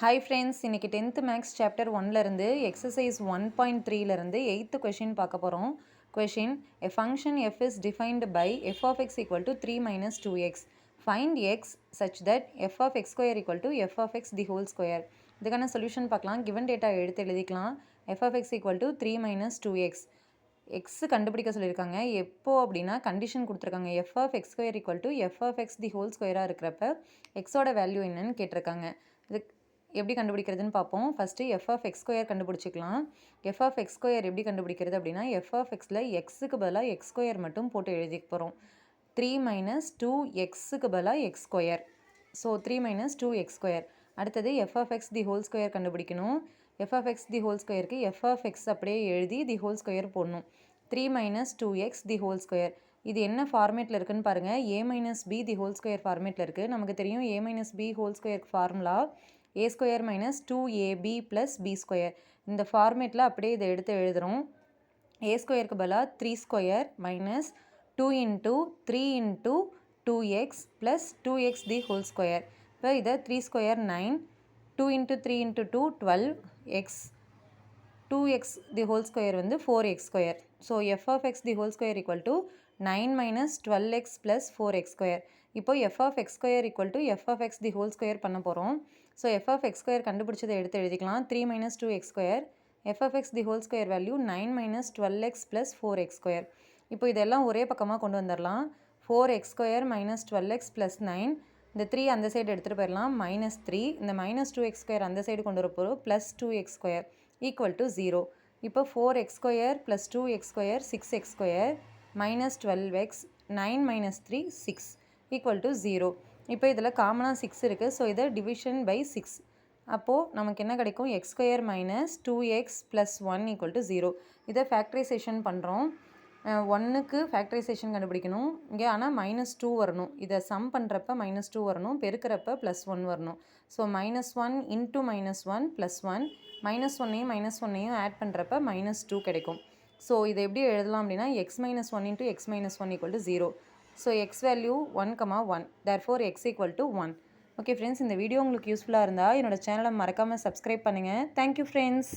Hi friends, இன்னைக்கு 10th maths chapter 1ல இருந்து exercise 1.3ல இருந்து 8th கொஷின் பார்க்க போகிறோம். Question a function f is defined by f of x equal to 3 minus 2x. Find x such that f of x square equal to f of x the whole square. இதுக்கான solution பார்க்கலாம். given data எடுத்து எழுதிக்கலாம். f of x equal to 3 minus 2x. X கண்டுபிடிக்க சொல்லியிருக்காங்க. எப்போ அப்படின்னா condition கொடுத்துருக்காங்க. F of X square equal to F of X the whole ஸ்கொயராக இருக்கிறப்ப எக்ஸோட வேல்யூ என்னன்னு கேட்டிருக்காங்க. இது எப்படி கண்டுபிடிக்கிறதுன்னு பார்ப்போம். First f of X square கண்டுபிடிச்சிக்கலாம். எஃப் ஆஃப் எக்ஸ் ஸ்கொயர் எப்படி கண்டுபிடிக்கிறது அப்படின்னா எஃப் ஆஃப் எக்ஸில் எக்ஸுக்கு பதிலாக எக்ஸ் ஸ்கொயர் மட்டும் போட்டு எழுதிக்க போகிறோம். 3 மைனஸ் 2 எக்ஸுக்கு பதிலாக x square. So 3 minus 2 x square. அடுத்தது f of X the whole square கண்டுபிடிக்கணும். F of X the whole ஸ்கொயருக்கு எஃப் ஆஃப் எக்ஸ் அப்படியே எழுதி தி ஹோல் ஸ்கொயர் போடணும். 3 minus 2x the whole square. இது என்ன ஃபார்மேட்டில் இருக்குன்னு பாருங்கள். a minus B the whole square ஃபார்மேட்டில் இருக்குது. நமக்கு தெரியும் a minus B whole square formula a square minus 2ab plus B square. இந்த ஃபார்மேட்டில் அப்படியே இதை எடுத்து எழுதுகிறோம். a ஸ்கொயருக்கு பதிலாக 3 square minus 2 into 3 into 2x plus 2x the whole square. இப்போ இதை 3 square 9, 2 into 3 into 2 12x, 2x the whole square வந்து 4x square. So F of X the whole square equal to 9 minus 12x plus 4x square. இப்போ F of X square equal to F of X the whole square பண்ண போகிறோம். So F of X square கண்டுபிடிச்சதை எடுத்து எழுதிக்கலாம். 3 minus 2x square. F of X the whole square value 9 minus 12x plus 4x square. இப்போ இதெல்லாம் ஒரே பக்கமாக கொண்டு வந்துடலாம். 4x square minus 12x plus 9. இந்த 3 அந்த சைடு எடுத்துகிட்டு போயிடலாம். மைனஸ் 3. இந்த மைனஸ் 2x ஸ்கொயர் அந்த சைடு கொண்டு வர போகிறோம். Plus 2x square equal to 0. இப்போ 4x square plus 2x square 6x square minus 12x 9 minus 3 6 equal to 0. இப்போ இதில் காமனாக 6 இருக்குது. ஸோ இதை டிவிஷன் பை 6. அப்போது நமக்கு என்ன கிடைக்கும்? X square minus 2x plus 1 equal to 0. இதை ஃபேக்டரைசேஷன் பண்ணுறோம். 1க்கு ஃபேக்டரைசேஷன் கண்டுபிடிக்கணும். இங்கே ஆனால் -2 வரணும். இதை சம் பண்ணுறப்ப -2 வரணும். பெருக்கிறப்ப +1 வரணும். ஸோ -1 இன்ட்டு -1 +1 -1ஐயும் -1ஐயும் ஆட் பண்ணுறப்ப -2 கிடைக்கும். ஸோ இதை எப்படி எழுதலாம் அப்படின்னா x - 1 into x - 1 equal to 0. So X value 1,1. Therefore x equal to 1. Okay friends, இந்த வீடியோ உங்களுக்கு யூஸ்ஃபுல்லாக இருந்தால் என்னோடய சேனலை மறக்காமல் சப்ஸ்கிரைப் பண்ணுங்கள். Thank you friends.